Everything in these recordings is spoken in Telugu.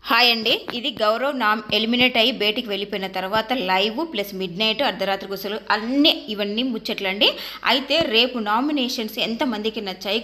హాయ్ అండి. ఇది గౌరవ్ ఎలిమినేట్ అయ్యి బయటికి వెళ్ళిపోయిన తర్వాత లైవ్ ప్లస్ మిడ్ నైట్ అర్ధరాత్రి గుసలు ఇవన్నీ ముచ్చట్లండి. అయితే రేపు నామినేషన్స్ ఎంతమందికి నచ్చాయి?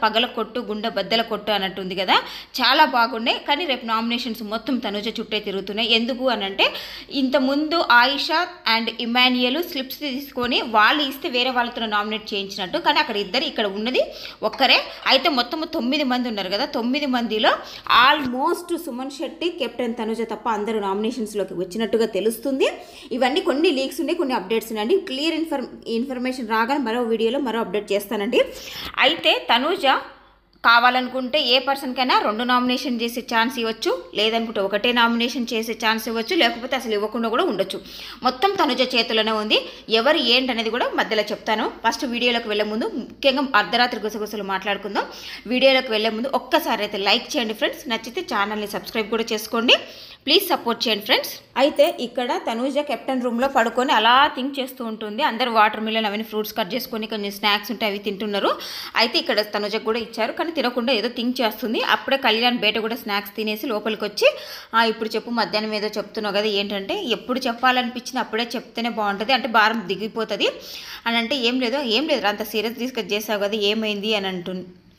పగల కొట్టు గుండె బద్దల కొట్టు అన్నట్టుంది కదా, చాలా బాగున్నాయి. కానీ రేపు నామినేషన్స్ మొత్తం తనుజ చుట్టే తిరుగుతున్నాయి. ఎందుకు అనంటే ఇంతకుముందు ఆయిషా అండ్ ఇమాన్యుయల్ స్లిప్స్ తీసుకొని వాళ్ళు ఇస్తే వేరే వాళ్ళతో నామినేట్ చేయించినట్టు, కానీ అక్కడ ఇద్దరు, ఇక్కడ ఉన్నది ఒక్కరే. అయితే మొత్తం 9 మంది ఉన్నారు కదా, 9 మందిలో ఆల్మోస్ట్ సుమన్ శెట్టి, కెప్టెన్ తనుజ తప్ప అందరూ నామినేషన్స్లోకి వచ్చినట్టుగా తెలుస్తుంది. ఇవన్నీ కొన్ని లీక్స్ ఉన్నాయి, కొన్ని అప్డేట్స్ ఉన్నాయండి. క్లియర్ ఇన్ఫర్మేషన్ రాగానే మరో వీడియోలో మరో అప్డేట్ చేస్తానండి. అయితే తనుజ కావాలనుకుంటే ఏ పర్సన్కైనా 2 నామినేషన్ చేసే ఛాన్స్ ఇవ్వచ్చు, లేదనుకుంటే ఒకటే నామినేషన్ చేసే ఛాన్స్ ఇవ్వచ్చు, లేకపోతే అసలు ఇవ్వకుండా కూడా ఉండొచ్చు. మొత్తం తనుజ చేతిలోనే ఉంది. ఎవరు ఏంటనేది కూడా మధ్యలో చెప్తాను. ఫస్ట్ వీడియోలోకి వెళ్ళే ముందు ముఖ్యంగా అర్ధరాత్రి గుసగుసలు మాట్లాడుకుందాం. వీడియోలోకి వెళ్ళే ముందు ఒక్కసారి అయితే లైక్ చేయండి ఫ్రెండ్స్, నచ్చితే ఛానల్ని సబ్స్క్రైబ్ కూడా చేసుకోండి. ప్లీజ్ సపోర్ట్ చేయండి ఫ్రెండ్స్. అయితే ఇక్కడ తనుజ కెప్టెన్ రూమ్లో పడుకొని అలా థింక్ చేస్తూ ఉంటుంది. అందరు వాటర్ మిలన్ అవన్నీ ఫ్రూట్స్ కట్ చేసుకొని కొన్ని స్నాక్స్ ఉంటే అవి తింటున్నారు. అయితే ఇక్కడ తనుజకు కూడా ఇచ్చారు, కానీ తినకుండా ఏదో థింక్ చేస్తుంది. అప్పుడే కళ్యాణ్ బయట కూడా స్నాక్స్ తినేసి లోపలికి వచ్చి ఇప్పుడు చెప్పు, మధ్యాహ్నం ఏదో చెప్తున్నావు కదా, ఏంటంటే ఎప్పుడు చెప్పాలనిపించింది అప్పుడే చెప్తేనే బాగుంటుంది, అంటే భారం దిగిపోతుంది అని. అంటే ఏం లేదు అంత సీరియస్ తీసుకొని చేసావు కదా, ఏమైంది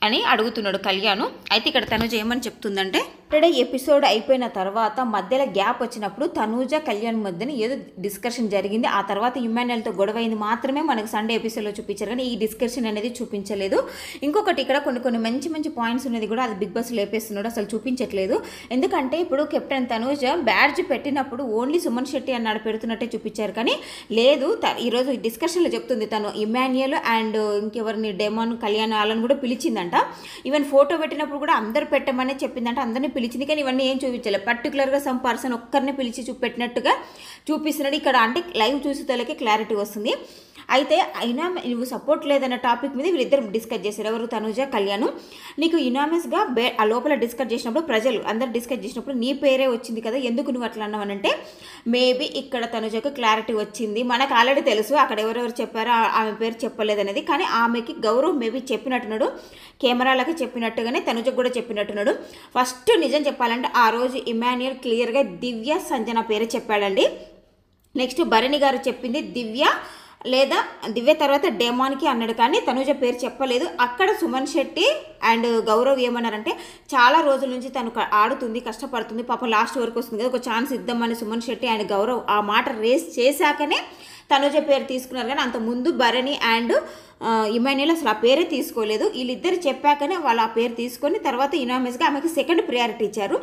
అని అడుగుతున్నాడు కళ్యాణ్. అయితే ఇక్కడ తనుజ ఏమని చెప్తుందంటే, సాటర్డే ఎపిసోడ్ అయిపోయిన తర్వాత మధ్యలో గ్యాప్ వచ్చినప్పుడు తనుజ కళ్యాణ్ మధ్యన ఏదో డిస్కషన్ జరిగింది. ఆ తర్వాత ఇమాన్యుయల్తో గొడవ అయింది మాత్రమే మనకు సండే ఎపిసోడ్లో చూపించారు, కానీ ఈ డిస్కషన్ అనేది చూపించలేదు. ఇంకొకటి ఇక్కడ కొన్ని మంచి పాయింట్స్ ఉన్నది కూడా అది బిగ్ బాస్ లేపేస్తున్నాడు, అసలు చూపించట్లేదు. ఎందుకంటే ఇప్పుడు కెప్టెన్ తనుజ బ్యాడ్జ్ పెట్టినప్పుడు ఓన్లీ సుమన్ శెట్టి అన్నాడు పెడుతున్నట్టే చూపించారు, కానీ లేదు. ఈరోజు డిస్కషన్లో చెప్తుంది తను ఇమాన్యుయల్ అండ్ ఇంకెవరిని డెమాన్ కళ్యాణ్ వాళ్ళని కూడా పిలిచిందంట. ఈవెన్ ఫోటో పెట్టినప్పుడు కూడా అందరు పెట్టమనే చెప్పిందంట, అందరినీ పిలిచింది. కానీ ఇవన్నీ ఏం చూపించలేదు, పర్టికులర్గా సమ్ పర్సన్ ఒక్కరిని పిలిచి చూపెట్టినట్టుగా చూపిస్తున్నాడు ఇక్కడ. అంటే లైవ్ చూసేతలకే క్లారిటీ వస్తుంది. అయితే అయినా నువ్వు సపోర్ట్ లేదన్న టాపిక్ మీద వీళ్ళిద్దరు డిస్కస్ చేశారు, ఎవరు? తనుజ, కళ్యాణ్. నీకు యునామస్గా ఆ లోపల డిస్కస్ చేసినప్పుడు ప్రజలు అందరు డిస్కస్ చేసినప్పుడు నీ పేరే వచ్చింది కదా, ఎందుకు నువ్వు అట్లా అన్నావనంటే మేబీ ఇక్కడ తనుజకు క్లారిటీ వచ్చింది. మనకు ఆల్రెడీ తెలుసు అక్కడ ఎవరెవరు చెప్పారో ఆమె పేరు చెప్పలేదనేది, కానీ ఆమెకి గౌరవ్ మేబీ చెప్పినట్టున్నాడు, కెమెరాలకి చెప్పినట్టుగానే తనుజకు కూడా చెప్పినట్టున్నాడు. ఫస్ట్ నిజం చెప్పాలంటే ఆ రోజు ఇమాన్యుయల్ క్లియర్గా దివ్య, సంజన పేరే చెప్పాడండి. నెక్స్ట్ భరణి గారు చెప్పింది దివ్య తర్వాత డెమాన్కి అన్నాడు, కానీ తనుజ పేరు చెప్పలేదు. అక్కడ సుమన్ శెట్టి అండ్ గౌరవ్ ఏమన్నారంటే చాలా రోజుల నుంచి తను ఆడుతుంది, కష్టపడుతుంది, పాపం లాస్ట్ వరకు వస్తుంది కదా, ఒక ఛాన్స్ ఇద్దామని సుమన్ శెట్టి అండ్ గౌరవ్ ఆ మాట రేస్ చేశాకనే తనుజ పేరు తీసుకున్నారు. కానీ అంత ముందు భరణి అండ్ ఇమాన్యుయల్ అసలు ఆ పేరే తీసుకోలేదు. వీళ్ళిద్దరు చెప్పాకనే వాళ్ళు ఆ పేరు తీసుకొని తర్వాత యునామస్గా ఆమెకి సెకండ్ ప్రియారిటీ ఇచ్చారు.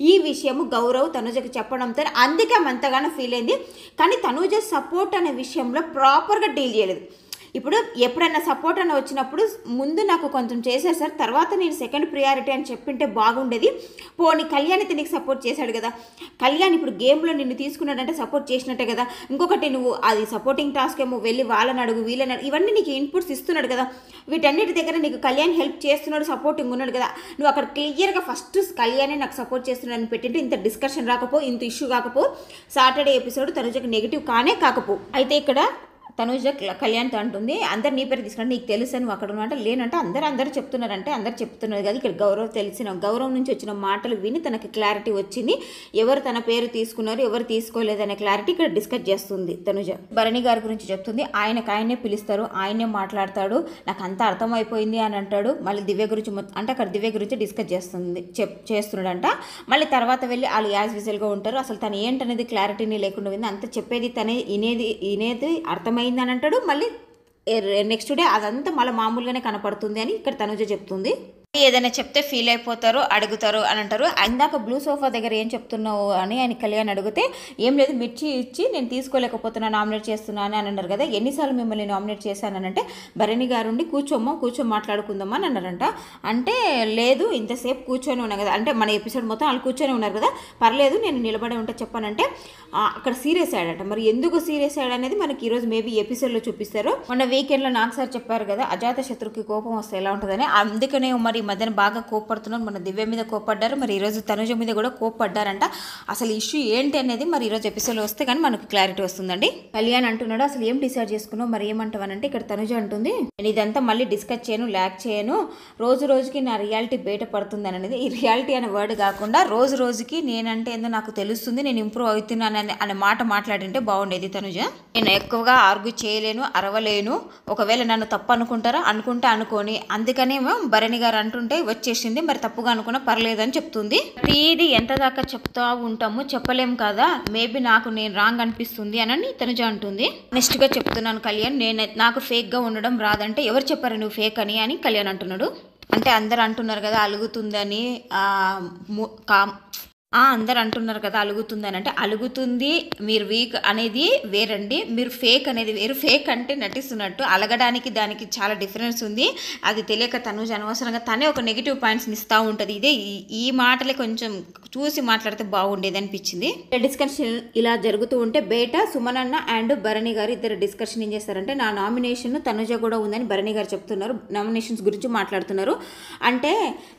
ఈ విషయము గౌరవ్ తనుజకి చెప్పడంతో అందుకే ఆమె అంతగానో ఫీల్ అయింది. కానీ తనుజ సపోర్ట్ అనే విషయంలో ప్రాపర్గా డీల్ చేయలేదు. ఇప్పుడు ఎప్పుడైనా సపోర్ట్ అని వచ్చినప్పుడు ముందు నాకు కొంచెం చేశారు సార్, తర్వాత నేను సెకండ్ ప్రియారిటీ అని చెప్పింటే బాగుండేది. పోనీ కళ్యాణ్ అయితే నీకు సపోర్ట్ చేశాడు కదా, కళ్యాణ్ ఇప్పుడు గేమ్లో నిన్ను తీసుకున్నాడంటే సపోర్ట్ చేసినట్టే కదా. ఇంకొకటి నువ్వు అది సపోర్టింగ్ టాస్క్ ఏమో వెళ్ళి వాళ్ళని అడుగు వీళ్ళని అడుగు, ఇవన్నీ నీకు ఇన్పుట్స్ ఇస్తున్నాడు కదా, వీటన్నిటి దగ్గర నీకు కళ్యాణ్ హెల్ప్ చేస్తున్నాడు, సపోర్టింగ్ ఉన్నాడు కదా. నువ్వు అక్కడ క్లియర్గా ఫస్ట్ కళ్యాణే నాకు సపోర్ట్ చేస్తున్నాడని పెట్టింటే ఇంత డిస్కషన్ రాకపో, ఇంత ఇష్యూ కాకపో, సాటర్డే ఎపిసోడ్ తనుజకి నెగిటివ్ కానే కాకపో. అయితే ఇక్కడ తనుజ కళ్యాణ్తో అంటుంది అందరు నీ పేరు తీసుకుంటే నీకు తెలుసు నువ్వు అక్కడ ఉన్నట్టు లేనంటే అందరూ చెప్తున్నారంటే అందరు చెప్తున్నారు కదా. ఇక్కడ గౌరవం నుంచి వచ్చిన మాటలు విని తనకి క్లారిటీ వచ్చింది, ఎవరు తన పేరు తీసుకున్నారు ఎవరు తీసుకోలేదనే క్లారిటీ ఇక్కడ డిస్కస్ చేస్తుంది తనుజ. భరణి గారి గురించి చెప్తుంది, ఆయనే పిలుస్తారు, ఆయనే మాట్లాడతాడు, నాకు అంతా అర్థమైపోయింది అని అంటాడు. మళ్ళీ దివ్య గురించి అంటే అక్కడ దివ్య గురించి డిస్కస్ చేస్తున్నాడంట. మళ్ళీ తర్వాత వెళ్ళి వాళ్ళు యాజ్ విజువల్గా ఉంటారు. అసలు తను ఏంటనేది క్లారిటీని లేకుండా ఉంది, అంత చెప్పేది తనే ఇనేది అర్థమైంది అని అంటాడు. మళ్ళీ నెక్స్ట్ డే అదంతా మళ్ళీ మామూలుగానే కనపడుతుంది అని ఇక్కడ తనుజ చెప్తుంది. ఏదైనా చెప్తే ఫీల్ అయిపోతారు, అడుగుతారు అని అంటారు. ఇందాక బ్లూ సోఫా దగ్గర ఏం చెప్తున్నావు అని ఆయన కళ్యాణ్ అడిగితే ఏం లేదు మిర్చి ఇచ్చి నేను తీసుకోలేకపోతున్నా నామినేట్ చేస్తున్నాను అని అన్నారు కదా, ఎన్నిసార్లు మిమ్మల్ని నామినేట్ చేశానంటే భరణి గారుండి కూర్చొని మాట్లాడుకుందామా అని అన్నారంట. అంటే లేదు ఇంతసేపు కూర్చొని ఉన్నా కదా, అంటే మన ఎపిసోడ్ మొత్తం వాళ్ళు కూర్చొని ఉన్నారు కదా, పర్లేదు నేను నిలబడే ఉంటా చెప్పానంటే అక్కడ సీరియస్ అయ్యాడట. మరి ఎందుకు సీరియస్ అయ్యాడు అనేది మనకి ఈరోజు మేబీ ఎపిసోడ్లో చూపిస్తారు. మొన్న వీకెండ్లో నాకు సార్ చెప్పారు కదా అజాత శత్రుకి కోపం వస్తే ఎలా ఉంటుందని, అందుకనే మరి ఈ మధ్యన బాగా కోప్పడుతున్నారు. మన దివ్య మీద కోప్పడ్డారు, మరి ఈరోజు తనుజ మీద కూడా కోప్పడ్డారంట. అసలు ఇష్యూ ఏంటి అనేది మరి ఈరోజు ఎపిసోడ్లో వస్తే కానీ మనకు క్లారిటీ వస్తుందండి. కళ్యాణ్ అంటున్నాడు, అసలు ఏం డిసైడ్ చేసుకున్నావు, మరి ఏమంటావనంటే ఇక్కడ తనుజ అంటుంది, నేను ఇదంతా మళ్ళీ డిస్కస్ చేయను, ల్యాక్ చేయను, రోజు రోజుకి నా రియాలిటీ బయట పడుతుంది అనేది. ఈ రియాలిటీ అనే వర్డ్ కాకుండా రోజు రోజుకి నేనంటే ఏందో నాకు తెలుస్తుంది, నేను ఇంప్రూవ్ అవుతున్నాను అనే మాట మాట్లాడింటే బాగుండేది తనుజ. నేను ఎక్కువగా ఆర్గ్యూ చేయలేను, అరవలేను, ఒకవేళ నన్ను తప్పు అనుకుంటారా అనుకుంటే అనుకోని, అందుకనేమో భరణి గారు అంటుంటే వచ్చేసింది, మరి తప్పుగా అనుకున్నా పర్లేదని చెప్తుంది. ఇది ఎంత దాకా చెప్తా ఉంటాము, చెప్పలేం కదా, మేబీ నేను రాంగ్ అనిపిస్తుంది అని తనుజ అంటుంది. నెక్స్ట్ గా చెప్తున్నాను కళ్యాణ్, నాకు ఫేక్ గా ఉండడం రాదంటే ఎవరు చెప్పారు నువ్వు ఫేక్ అని కళ్యాణ్ అంటున్నాడు. అంటే అందరు అంటున్నారు కదా అలుగుతుందని, అందరు అంటున్నారు కదా అలుగుతుందని. అంటే అలుగుతుంది, మీరు వీక్ అనేది వేరండి, మీరు ఫేక్ అనేది వేరు. ఫేక్ అంటే నటిస్తున్నట్టు, అలగడానికి దానికి చాలా డిఫరెన్స్ ఉంది. అది తెలియక తనుజ అనవసరంగా తనే ఒక నెగిటివ్ పాయింట్స్ని ఇస్తూ ఉంటుంది. ఇదే ఈ మాటలే కొంచెం చూసి మాట్లాడితే బాగుండేది అనిపించింది. డిస్కషన్ ఇలా జరుగుతూ ఉంటే బయట సుమనన్న అండ్ భరణి గారు ఇద్దరు డిస్కషన్ ఏం చేస్తారంటే, నా నామినేషన్ తనుజ కూడా ఉందని భరణి గారు చెప్తున్నారు, నామినేషన్స్ గురించి మాట్లాడుతున్నారు. అంటే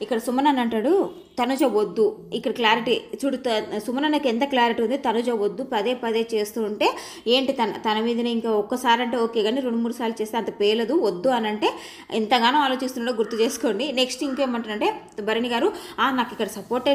ఇక్కడ సుమనన్న అంటాడు తనుజ వద్దు, ఇక్కడ క్లారిటీ చూడు, సుమనన్నకి ఎంత క్లారిటీ ఉంది, తనుజ వద్దు పదే పదే చేస్తూ ఉంటే ఏంటి తన మీదనే ఇంకా ఒక్కసారి అంటే ఓకే కానీ 2-3 సార్లు చేస్తే అంత పేలదు, వద్దు అని అంటే ఎంతగానో ఆలోచిస్తున్నాడో గుర్తు చేసుకోండి. నెక్స్ట్ ఇంకేమంటారంటే భరణి గారు, నాకు ఇక్కడ సపోర్టే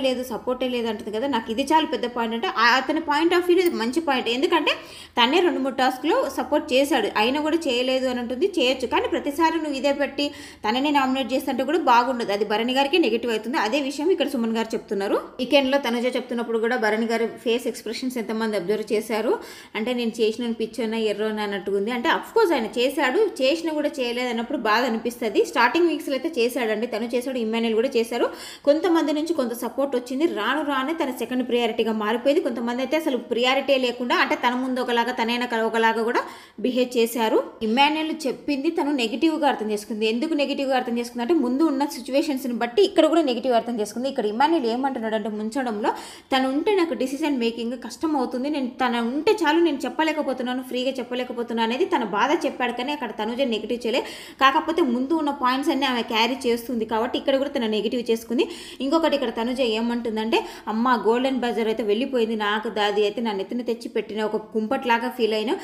లేదు అంటుంది కదా, నాకు ఇది చాలా పెద్ద పాయింట్ అంటే అతని పాయింట్ ఆఫ్ వ్యూ మంచి పాయింట్. ఎందుకంటే తనే 2-3 టాస్క్లో సపోర్ట్ చేశాడు, అయినా కూడా చేయలేదు అని ఉంటుంది. చేయొచ్చు కానీ ప్రతిసారి నువ్వు ఇదే పెట్టి తనని నామినేట్ చేస్తుంటే కూడా బాగుండదు, అది భరణి గారికి నెగిటివ్ అవుతుంది. అదే విషయం ఇక్కడ సుమన్ గారు చెప్తున్నారు. వీకెండ్లో తనుజ చెప్తున్నప్పుడు కూడా భరణి గారి ఫేస్ ఎక్స్ప్రెషన్స్ ఎంతమంది అబ్జర్వ్ చేశారు అంటే, నేను చేసిన పిచ్చోనా ఎర్రోనా అన్నట్టుగా ఉంది. అంటే అఫ్కోర్స్ ఆయన చేశాడు, చేసినా కూడా చేయలేదు అన్నప్పుడు బాధ అనిపిస్తుంది. స్టార్టింగ్ వీక్స్లో అయితే చేశాడండి, తను చేశాడు, ఇమ్మాన్యుల్ కూడా చేశారు. కొంతమంది నుంచి కొంత సపోర్ట్ వచ్చింది, రాను తన సెకండ్ ప్రియారిటీగా మారిపోయింది. కొంతమంది అయితే అసలు ప్రియారిటీ లేకుండా, అంటే తన ముందు ఒకలాగా తనైనా ఒకలాగా కూడా బిహేవ్ చేశారు. ఇమ్మాన్యుల్ చెప్పింది తను నెగిటివ్గా అర్థం చేసుకుంది. ఎందుకు నెగిటివ్గా అర్థం చేసుకుంది అంటే, ముందు ఉన్న సిచ్యువేషన్స్ని బట్టి ఇక్కడ కూడా నెగిటివ్ అర్థం చేసుకుంది. ఇక్కడ ఇమ్మాన్యుల్ ఏమంటున్నాడు అంటే, ముంచడంలో తను ఉంటే నాకు డిసిజన్ మేకింగ్ కష్టం అవుతుంది, తను ఉంటే చాలు, నేను చెప్పలేకపోతున్నాను, ఫ్రీగా చెప్పలేకపోతున్నాను అనేది తన బాధ చెప్పాడు. కానీ అక్కడ తనుజ నెగిటివ్ చేయలే, కాకపోతే ముందు ఉన్న పాయింట్స్ అన్ని ఆమె క్యారీ చేస్తుంది కాబట్టి ఇక్కడ కూడా తను నెగిటివ్ చేసుకుంది. ఇంకొకటి ఇక్కడ తనుజ ఏమంటుందంటే, అమ్మ గోల్డెన్ బజార్ అయితే వెళ్ళిపోయింది, నాకు దాది అయితే నా నెత్తిన తెచ్చి పెట్టిన ఒక కుంపట్లాగా ఫీల్ అయినా,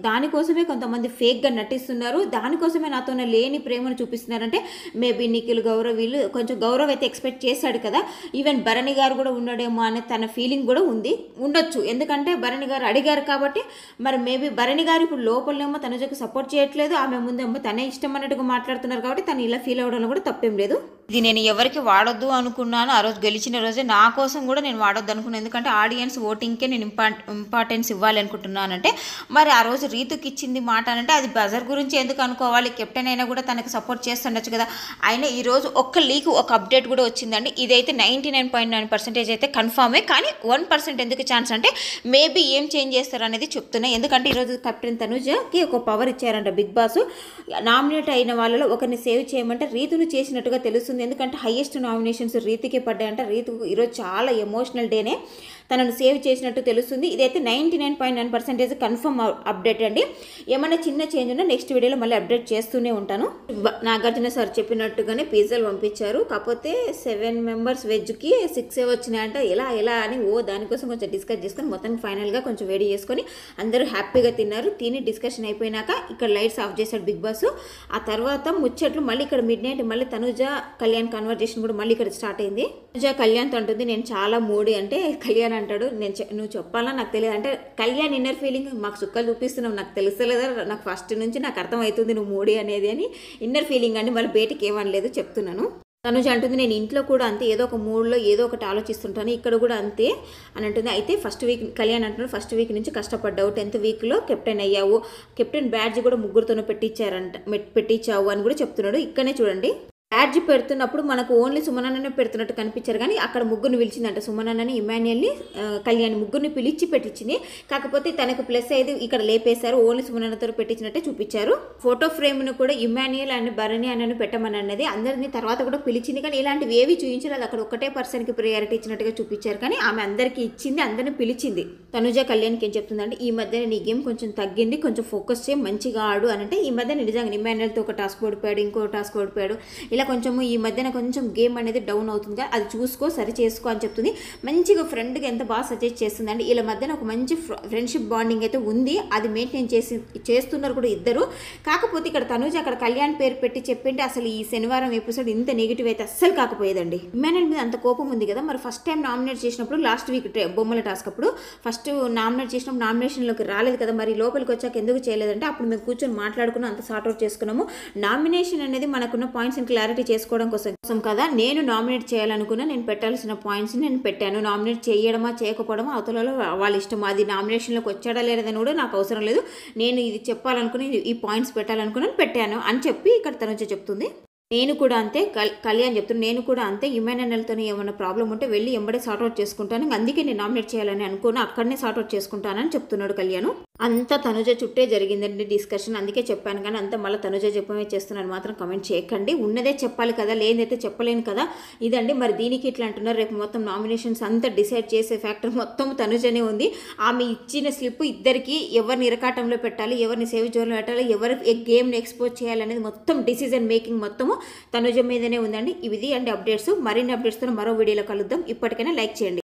దానికోసమే కొంతమంది ఫేక్గా నటిస్తున్నారు, దానికోసమే నాతో లేని ప్రేమను చూపిస్తున్నారంటే మేబీ నిఖిల్ గౌరవ్ వీళ్ళు కొంచెం గౌరవ్ అయితే ఎక్స్పెక్ట్ చేశాడు కదా, ఈవెన్ భరణి గారు కూడా ఉన్నాడేమో అనే తన ఫీలింగ్ కూడా ఉండొచ్చు. ఎందుకంటే భరణి గారు అడిగారు కాబట్టి, మరి మేబీ భరణి గారు ఇప్పుడు లోపలనేమో తనుజకు సపోర్ట్ చేయట్లేదు, ఆమె ముందేమో తనే ఇష్టం అన్నట్టుగా మాట్లాడుతున్నారు కాబట్టి తను ఇలా ఫీల్ అవ్వడంలో కూడా తప్పేం లేదు. ఇది నేను ఎవరికి వాడొద్దు అనుకున్నాను, ఆ రోజు గెలిచిన రోజే నా కోసం కూడా నేను వాడొద్దు అనుకున్నాను. ఎందుకంటే ఆడియన్స్ ఓటింగ్కే నేను ఇంపార్టెన్స్ ఇవ్వాలి అనుకుంటున్నానంటే, మరి ఆ రోజు రీతుకి ఇచ్చింది మాట అంటే అది బజర్ గురించి ఎందుకు అనుకోవాలి, కెప్టెన్ అయినా కూడా తనకు సపోర్ట్ చేస్తుండొచ్చు కదా. అయినా ఈరోజు ఒక అప్డేట్ కూడా వచ్చిందండి, ఇదైతే 99.9% అయితే కన్ఫామే, కానీ 1% ఎందుకు ఛాన్స్ అంటే మేబీ ఏం చేంజ్ చేస్తారు అనేది చెప్తున్నాయి. ఎందుకంటే ఈరోజు కెప్టెన్ తనుజకి ఒక పవర్ ఇచ్చారంట బిగ్ బాస్, నామినేట్ అయిన వాళ్ళలో ఒకరిని సేవ్ చేయమంటే రీతును చేసినట్టుగా తెలుస్తుంది. ఎందుకంటే హైయెస్ట్ నామినేషన్స్ రీతికే పడ్డాయంట. రీతు ఈరోజు చాలా ఎమోషనల్ డేనే, తనను సేవ్ చేసినట్టు తెలుస్తుంది. ఇదైతే 99.9% కన్ఫర్మ్ అప్డేట్ అండి. ఏమైనా చిన్న చేంజ్ ఉన్నా నెక్స్ట్ వీడియోలో మళ్ళీ అప్డేట్ చేస్తూనే ఉంటాను. నాగార్జున సార్ చెప్పినట్టుగానే పిజ్జాలు పంపించారు, కాకపోతే 7 మెంబర్స్ వెజ్కి 6 వచ్చినాయంట. ఎలా అని దానికోసం కొంచెం డిస్కస్ చేసుకొని మొత్తం ఫైనల్గా కొంచెం వేడి చేసుకొని అందరూ హ్యాపీగా తిన్నారు. తిని డిస్కషన్ అయిపోయినాక ఇక్కడ లైట్స్ ఆఫ్ చేశాడు బిగ్ బాస్. ఆ తర్వాత ముచ్చట్లు మళ్ళీ ఇక్కడ మిడ్ నైట్ మళ్ళీ తనుజ కళ్యాణ్ కన్వర్జేషన్ కూడా మళ్ళీ ఇక్కడ స్టార్ట్ అయింది. తనుజ కళ్యాణ్తో అంటుంది, నేను చాలా మూడీ అంటే కళ్యాణ్ అంటాడు, నువ్వు చెప్పాలా నాకు తెలియదు అంటే, కళ్యాణ్ ఇన్నర్ ఫీలింగ్ మాకు సుక్కలు చూపిస్తున్నావు, నాకు తెలుస్తలేదా, నాకు ఫస్ట్ నుంచి నాకు అర్థమవుతుంది నువ్వు మూడీ అనేది అని ఇన్నర్ ఫీలింగ్ అండి. మళ్ళీ బయటికి ఏమనలేదు చెప్తున్నాను. తనుజ అంటుంది, నేను ఇంట్లో కూడా అంతే, ఏదో ఒక మూడ్లో ఏదో ఒకటి ఆలోచిస్తుంటాను, ఇక్కడ కూడా అంతే అని అంటుంది. అయితే ఫస్ట్ వీక్ కళ్యాణ్ అంటున్నాడు, ఫస్ట్ వీక్ నుంచి కష్టపడ్డావు, 10th వీక్లో కెప్టెన్ అయ్యావు, కెప్టెన్ బ్యాడ్జ్ కూడా ముగ్గురుతోనే పెట్టించావు అని కూడా చెప్తున్నాడు. ఇక్కడనే చూడండి, బ్యాడ్జ్ పెడుతున్నప్పుడు మనకు ఓన్లీ సుమనన్ననే పెడుతున్నట్టు కనిపించారు, కానీ అక్కడ ముగ్గురిని పిలిచిందంట, సుమనన్నని ఇమాన్యుయల్ని కళ్యాణ్ ముగ్గురిని పిలిచి పెట్టించింది. కాకపోతే తనకు ప్లస్ అయితే ఇక్కడ లేపేశారు, ఓన్లీ సుమనన్నతో పెట్టించినట్టే చూపించారు. ఫోటో ఫ్రేమ్ను కూడా ఇమాన్యుయల్ అండ్ భరణి అన్నను పెట్టమని అన్నది, అందరినీ తర్వాత కూడా పిలిచింది, కానీ ఇలాంటివి ఏవి చూపించలేదు, అక్కడ ఒకటే పర్సన్కి ప్రియారిటీ ఇచ్చినట్టుగా చూపించారు, కానీ ఆమె అందరికీ ఇచ్చింది, అందరిని పిలిచింది. తనుజ కళ్యాణ్కి ఏం చెప్తుందంటే, ఈ మధ్యన నీ గేమ్ కొంచెం తగ్గింది, కొంచెం ఫోకస్ చేయి, మంచిగా ఆడు అని అంటే, ఈ మధ్య నిజంగా ఇమాన్యుయల్తో ఒక టాస్క్ ఓడిపోయాడు, ఇంకో టాస్క్ ఓడిపోయాడు, ఇలా ఇలా కొంచెము ఈ మధ్యన కొంచెం గేమ్ అనేది డౌన్ అవుతుంది కదా, అది చూసుకో సరి చేసుకో అని చెప్తుంది. మంచిగా ఫ్రెండ్గా ఎంత బాగా సజెస్ట్ చేస్తుందండి. వీళ్ళ మధ్యన ఒక మంచి ఫ్రెండ్షిప్ బాండింగ్ అయితే ఉంది, అది మెయింటైన్ చేస్తున్నారు కూడా ఇద్దరు. కాకపోతే ఇక్కడ తనుజ అక్కడ కళ్యాణ్ పేరు పెట్టి చెప్పింటే అసలు ఈ శనివారం ఎపిసోడ్ ఇంత నెగిటివ్ అయితే అస్సలు కాకపోయేదండి. ఇమానుయల్ మీద అంత కోపం ఉంది కదా, మరి ఫస్ట్ టైం నామినేట్ చేసినప్పుడు లాస్ట్ వీక్ బొమ్మల టాస్క్ అప్పుడు ఫస్ట్ నామినేట్ చేసినప్పుడు నామినేషన్లోకి రాలేదు కదా, మరి లోపలికి వచ్చాక ఎందుకు చేయలేదంటే అప్పుడు మేము కూర్చొని మాట్లాడుకున్నాం, అంత సార్ట్ అవుట్ చేసుకున్నాము. నామినేషన్ అనేది మనకున్న పాయింట్స్ని క్లారిటీ చేసుకోవడం కోసం కదా. నేను నామినేట్ చేయాలనుకున్నా, నేను పెట్టాల్సిన పాయింట్స్ నేను పెట్టాను. నామినేట్ చేయడమా చేయకపోవడమా అవతలలో వాళ్ళ ఇష్టం. అది నామినేషన్లోకి వచ్చాడా లేదని కూడా నాకు అవసరం లేదు. నేను ఇది చెప్పాలనుకుని ఈ పాయింట్స్ పెట్టాలనుకున్నాను, పెట్టాను అని చెప్పి ఇక్కడ తనుజ చెప్తుంది. నేను కూడా అంతే, కళ్యాణ్ చెప్తున్నాను, నేను కూడా అంతే. ఇమానుయల్తో ఏమైనా ప్రాబ్లం ఉంటే వెళ్ళి ఎంబడే సార్ట్అవుట్ చేసుకుంటాను, అందుకే నేను నామినేట్ చేయాలని అనుకోను, అక్కడనే సార్ట్అవుట్ చేసుకుంటానని చెప్తున్నాడు కళ్యాణ్. అంతా తనుజ చుట్టే జరిగిందండి డిస్కషన్, అందుకే చెప్పాను. కానీ అంతా మళ్ళీ తనుజ చెప్పమే చేస్తున్నాను మాత్రం కమెంట్ చేయకండి. ఉన్నదే చెప్పాలి కదా, లేదైతే చెప్పలేను కదా. ఇదండి మరి దీనికి ఇట్లా అంటున్నారు. రేపు మొత్తం నామినేషన్స్ అంతా డిసైడ్ చేసే ఫ్యాక్టర్ మొత్తం తనుజనే ఉంది. ఆమె ఇచ్చిన స్లిప్ ఇద్దరికి ఎవరిని ఇరకాటంలో పెట్టాలి, ఎవరిని సేవ్ జోన్లో పెట్టాలి, ఎవరి గేమ్ని ఎక్స్పోజ్ చేయాలనేది మొత్తం డిసిజన్ మేకింగ్ మొత్తము తనుజ మీదనే ఉందండి. ఇది అండి అప్డేట్స్. మరిన్ని అప్డేట్స్తో మరో వీడియోలో కలుద్దాం. ఇప్పటికైనా లైక్ చేయండి.